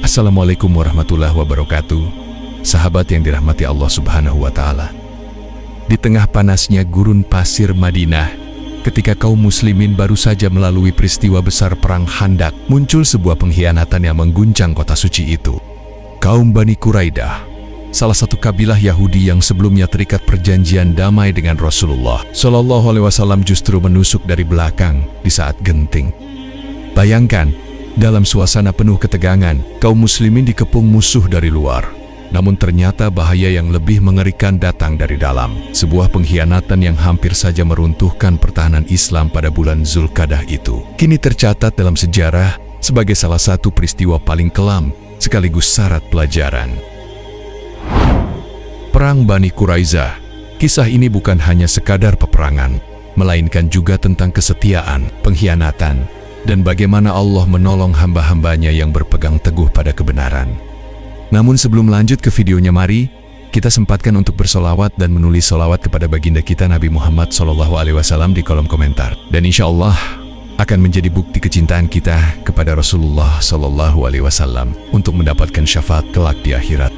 Assalamualaikum warahmatullahi wabarakatuh. Sahabat yang dirahmati Allah Subhanahu wa Ta'ala. Di tengah panasnya gurun pasir Madinah, ketika kaum muslimin baru saja melalui peristiwa besar perang Khandaq, muncul sebuah pengkhianatan yang mengguncang kota suci itu. Kaum Bani Quraidah, salah satu kabilah Yahudi yang sebelumnya terikat perjanjian damai dengan Rasulullah Shallallahu Alaihi Wasallam, justru menusuk dari belakang di saat genting. Bayangkan, dalam suasana penuh ketegangan, kaum muslimin dikepung musuh dari luar. Namun ternyata bahaya yang lebih mengerikan datang dari dalam. Sebuah pengkhianatan yang hampir saja meruntuhkan pertahanan Islam pada bulan Zulqa'dah itu kini tercatat dalam sejarah sebagai salah satu peristiwa paling kelam sekaligus syarat pelajaran. Perang Bani Quraidah. Kisah ini bukan hanya sekadar peperangan, melainkan juga tentang kesetiaan, pengkhianatan, dan bagaimana Allah menolong hamba-hambanya yang berpegang teguh pada kebenaran. Namun sebelum lanjut ke videonya, mari kita sempatkan untuk bersolawat dan menulis solawat kepada baginda kita Nabi Muhammad SAW di kolom komentar. Dan insya Allah akan menjadi bukti kecintaan kita kepada Rasulullah SAW untuk mendapatkan syafaat kelak di akhirat.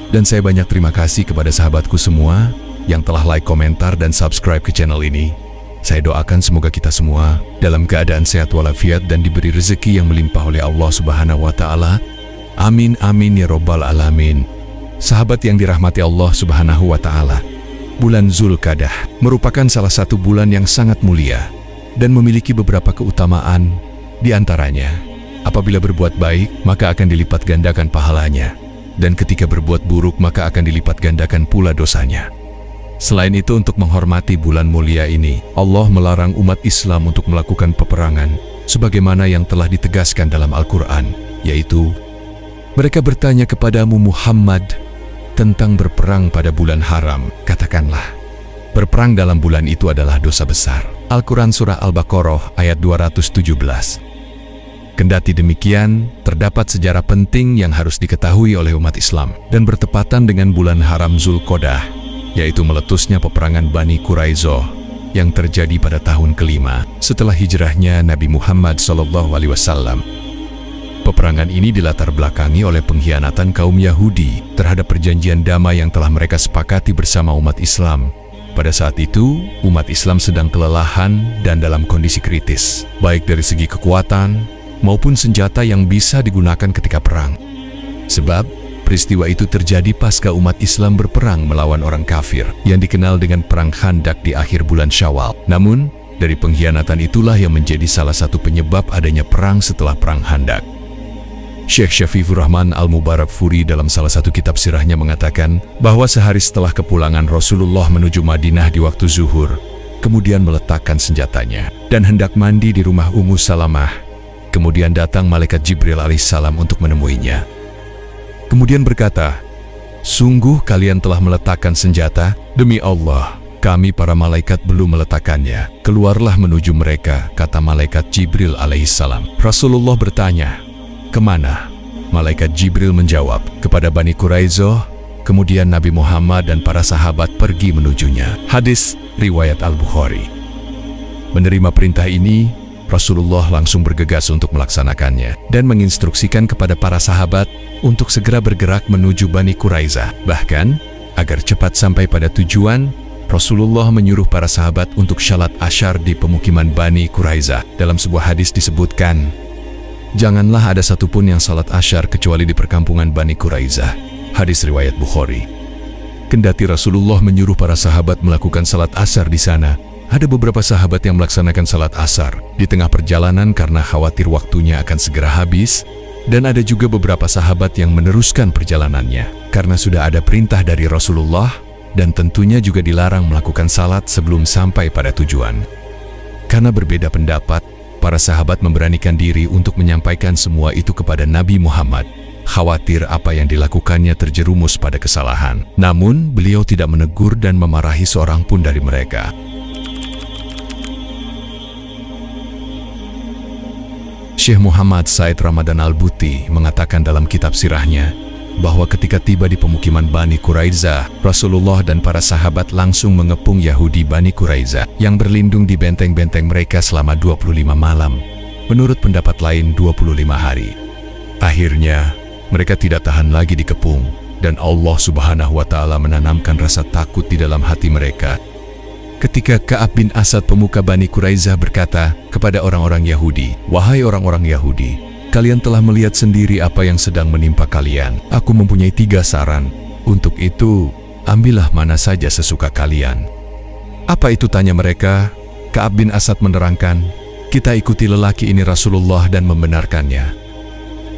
Dan saya banyak terima kasih kepada sahabatku semua yang telah like, komentar, dan subscribe ke channel ini. Saya doakan semoga kita semua dalam keadaan sehat walafiat dan diberi rezeki yang melimpah oleh Allah Subhanahu wa Ta'ala. Amin amin ya robbal alamin. Sahabat yang dirahmati Allah Subhanahu wa Ta'ala, bulan Zulqa'dah merupakan salah satu bulan yang sangat mulia dan memiliki beberapa keutamaan. Di antaranya, apabila berbuat baik maka akan dilipat gandakan pahalanya, dan ketika berbuat buruk maka akan dilipat gandakan pula dosanya. Selain itu, untuk menghormati bulan mulia ini, Allah melarang umat Islam untuk melakukan peperangan sebagaimana yang telah ditegaskan dalam Al-Quran, yaitu mereka bertanya kepadamu Muhammad tentang berperang pada bulan haram. Katakanlah, berperang dalam bulan itu adalah dosa besar. Al-Quran Surah Al-Baqarah ayat 217. Kendati demikian, terdapat sejarah penting yang harus diketahui oleh umat Islam dan bertepatan dengan bulan haram Zulqa'dah, yaitu meletusnya peperangan Bani Quraidah yang terjadi pada tahun kelima setelah hijrahnya Nabi Muhammad SAW. Peperangan ini dilatar belakangi oleh pengkhianatan kaum Yahudi terhadap perjanjian damai yang telah mereka sepakati bersama umat Islam. Pada saat itu, umat Islam sedang kelelahan dan dalam kondisi kritis, baik dari segi kekuatan maupun senjata yang bisa digunakan ketika perang. Sebab peristiwa itu terjadi pasca umat Islam berperang melawan orang kafir yang dikenal dengan Perang Khandaq di akhir bulan Syawal. Namun, dari pengkhianatan itulah yang menjadi salah satu penyebab adanya perang setelah Perang Khandaq. Syekh Syafifur Rahman Al-Mubarakfuri dalam salah satu kitab sirahnya mengatakan bahwa sehari setelah kepulangan Rasulullah menuju Madinah di waktu zuhur, kemudian meletakkan senjatanya dan hendak mandi di rumah Ummu Salamah. Kemudian datang malaikat Jibril alaihissalam untuk menemuinya. Kemudian berkata, "Sungguh kalian telah meletakkan senjata? Demi Allah, kami para malaikat belum meletakkannya. Keluarlah menuju mereka," kata malaikat Jibril alaihissalam. Rasulullah bertanya, "Kemana?" Malaikat Jibril menjawab, "Kepada Bani Quraidah." Kemudian Nabi Muhammad dan para sahabat pergi menujunya. Hadis riwayat Al-Bukhari. Menerima perintah ini, Rasulullah langsung bergegas untuk melaksanakannya dan menginstruksikan kepada para sahabat untuk segera bergerak menuju Bani Quraidah. Bahkan, agar cepat sampai pada tujuan, Rasulullah menyuruh para sahabat untuk shalat asyar di pemukiman Bani Quraidah. Dalam sebuah hadis disebutkan, "Janganlah ada satupun yang salat asyar kecuali di perkampungan Bani Quraidah." Hadis riwayat Bukhari. Kendati Rasulullah menyuruh para sahabat melakukan salat asar di sana, ada beberapa sahabat yang melaksanakan salat asar di tengah perjalanan karena khawatir waktunya akan segera habis, dan ada juga beberapa sahabat yang meneruskan perjalanannya karena sudah ada perintah dari Rasulullah, dan tentunya juga dilarang melakukan salat sebelum sampai pada tujuan. Karena berbeda pendapat, para sahabat memberanikan diri untuk menyampaikan semua itu kepada Nabi Muhammad, khawatir apa yang dilakukannya terjerumus pada kesalahan. Namun, beliau tidak menegur dan memarahi seorang pun dari mereka. Syekh Muhammad Said Ramadan Al-Buti mengatakan dalam kitab sirahnya bahwa ketika tiba di pemukiman Bani Quraidah, Rasulullah dan para sahabat langsung mengepung Yahudi Bani Quraidah yang berlindung di benteng-benteng mereka selama 25 malam. Menurut pendapat lain 25 hari. Akhirnya, mereka tidak tahan lagi dikepung, dan Allah Subhanahu wa Ta'ala menanamkan rasa takut di dalam hati mereka. Ketika Ka'ab bin Asad pemuka Bani Quraizah berkata kepada orang-orang Yahudi, "Wahai orang-orang Yahudi, kalian telah melihat sendiri apa yang sedang menimpa kalian. Aku mempunyai 3 saran. Untuk itu, ambillah mana saja sesuka kalian." "Apa itu?" tanya mereka. Ka'ab bin Asad menerangkan, "Kita ikuti lelaki ini Rasulullah dan membenarkannya.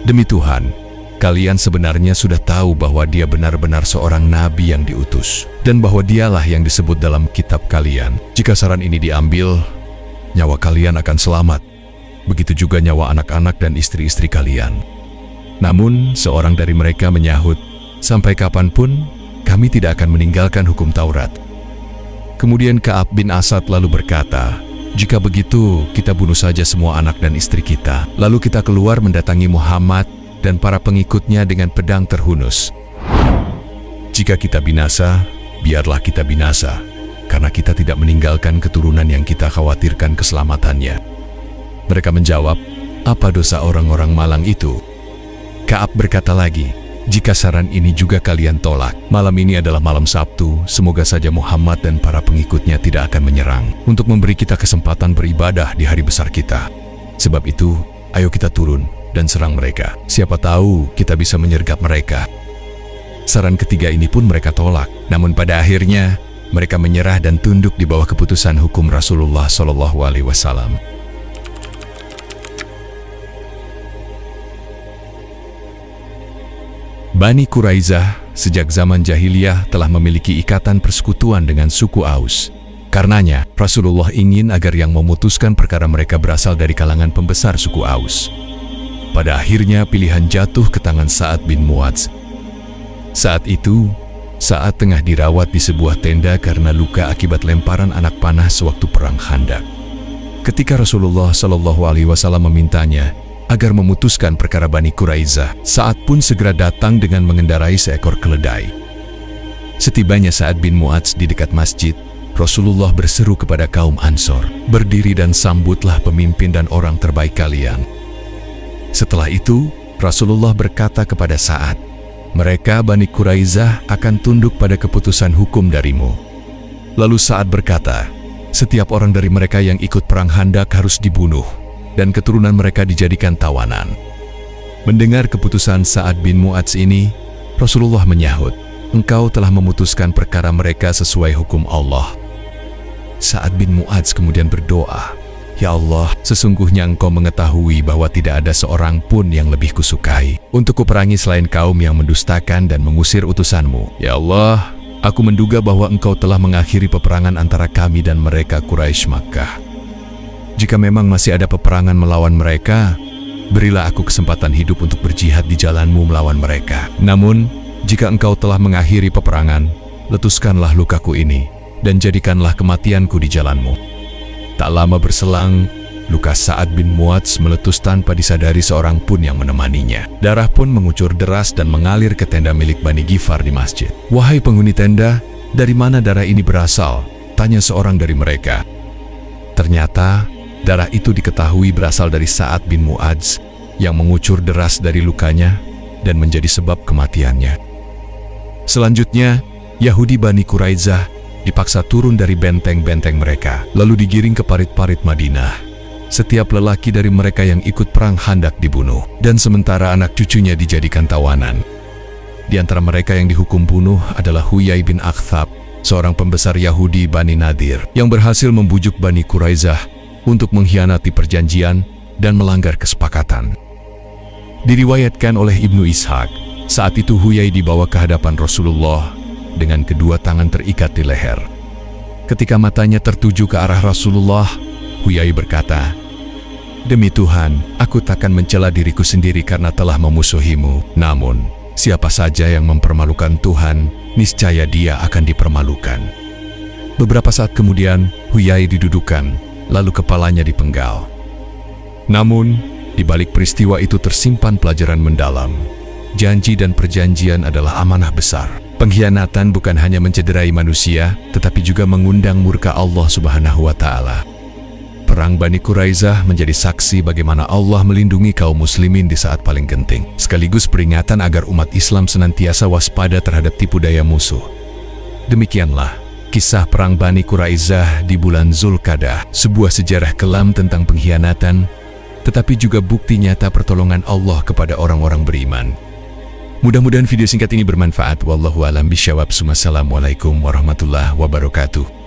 Demi Tuhan, kalian sebenarnya sudah tahu bahwa dia benar-benar seorang nabi yang diutus, dan bahwa dialah yang disebut dalam kitab kalian. Jika saran ini diambil, nyawa kalian akan selamat. Begitu juga nyawa anak-anak dan istri-istri kalian." Namun, seorang dari mereka menyahut, "Sampai kapanpun, kami tidak akan meninggalkan hukum Taurat." Kemudian Ka'ab bin Asad lalu berkata, "Jika begitu, kita bunuh saja semua anak dan istri kita. Lalu kita keluar mendatangi Muhammad dan para pengikutnya dengan pedang terhunus. Jika kita binasa, biarlah kita binasa, karena kita tidak meninggalkan keturunan yang kita khawatirkan keselamatannya." Mereka menjawab, "Apa dosa orang-orang malang itu?" Ka'ab berkata lagi, "Jika saran ini juga kalian tolak, malam ini adalah malam Sabtu, semoga saja Muhammad dan para pengikutnya tidak akan menyerang, untuk memberi kita kesempatan beribadah di hari besar kita. Sebab itu, ayo kita turun dan serang mereka. Siapa tahu kita bisa menyergap mereka." Saran ketiga ini pun mereka tolak, namun pada akhirnya mereka menyerah dan tunduk di bawah keputusan hukum Rasulullah SAW. Bani Quraizah sejak zaman jahiliyah telah memiliki ikatan persekutuan dengan suku Aus. Karenanya, Rasulullah ingin agar yang memutuskan perkara mereka berasal dari kalangan pembesar suku Aus. Pada akhirnya pilihan jatuh ke tangan Sa'ad bin Mu'adz. Saat itu, Sa'ad tengah dirawat di sebuah tenda karena luka akibat lemparan anak panah sewaktu perang Khandaq. Ketika Rasulullah SAW memintanya agar memutuskan perkara Bani Quraizah, Sa'ad pun segera datang dengan mengendarai seekor keledai. Setibanya Sa'ad bin Mu'adz di dekat masjid, Rasulullah berseru kepada kaum Ansor, "Berdiri dan sambutlah pemimpin dan orang terbaik kalian." Setelah itu, Rasulullah berkata kepada Sa'ad, "Mereka Bani Quraizah akan tunduk pada keputusan hukum darimu." Lalu Sa'ad berkata, "Setiap orang dari mereka yang ikut perang Khandaq harus dibunuh, dan keturunan mereka dijadikan tawanan." Mendengar keputusan Sa'ad bin Mu'adz ini, Rasulullah menyahut, "Engkau telah memutuskan perkara mereka sesuai hukum Allah." Sa'ad bin Mu'adz kemudian berdoa, "Ya Allah, sesungguhnya Engkau mengetahui bahwa tidak ada seorang pun yang lebih kusukai untuk kuperangi selain kaum yang mendustakan dan mengusir utusanmu. Ya Allah, aku menduga bahwa Engkau telah mengakhiri peperangan antara kami dan mereka Quraisy Makkah. Jika memang masih ada peperangan melawan mereka, berilah aku kesempatan hidup untuk berjihad di jalanmu melawan mereka. Namun, jika Engkau telah mengakhiri peperangan, letuskanlah lukaku ini, dan jadikanlah kematianku di jalanmu." Tak lama berselang, luka Sa'ad bin Mu'adz meletus tanpa disadari seorang pun yang menemaninya. Darah pun mengucur deras dan mengalir ke tenda milik Bani Ghifar di masjid. "Wahai penghuni tenda, dari mana darah ini berasal?" tanya seorang dari mereka. Ternyata, darah itu diketahui berasal dari Sa'ad bin Mu'adz yang mengucur deras dari lukanya dan menjadi sebab kematiannya. Selanjutnya, Yahudi Bani Quraizah dipaksa turun dari benteng-benteng mereka, lalu digiring ke parit-parit Madinah. Setiap lelaki dari mereka yang ikut perang Khandaq dibunuh, dan sementara anak cucunya dijadikan tawanan. Di antara mereka yang dihukum bunuh adalah Huyai bin Akhtab, seorang pembesar Yahudi Bani Nadir, yang berhasil membujuk Bani Quraizah untuk mengkhianati perjanjian dan melanggar kesepakatan. Diriwayatkan oleh Ibnu Ishaq, saat itu Huyai dibawa ke hadapan Rasulullah dengan kedua tangan terikat di leher. Ketika matanya tertuju ke arah Rasulullah, Huyai berkata, "Demi Tuhan, aku takkan mencela diriku sendiri karena telah memusuhimu. Namun, siapa saja yang mempermalukan Tuhan, niscaya dia akan dipermalukan." Beberapa saat kemudian, Huyai didudukkan, lalu kepalanya dipenggal. Namun, di balik peristiwa itu tersimpan pelajaran mendalam. Janji dan perjanjian adalah amanah besar. Pengkhianatan bukan hanya mencederai manusia, tetapi juga mengundang murka Allah Subhanahu wa Ta'ala. Perang Bani Quraizah menjadi saksi bagaimana Allah melindungi kaum muslimin di saat paling genting, sekaligus peringatan agar umat Islam senantiasa waspada terhadap tipu daya musuh. Demikianlah kisah Perang Bani Quraizah di bulan Zulqa'dah, sebuah sejarah kelam tentang pengkhianatan, tetapi juga bukti nyata pertolongan Allah kepada orang-orang beriman. Mudah-mudahan video singkat ini bermanfaat. Wallahu a'lam bishawab. Assalamualaikum warahmatullahi wabarakatuh.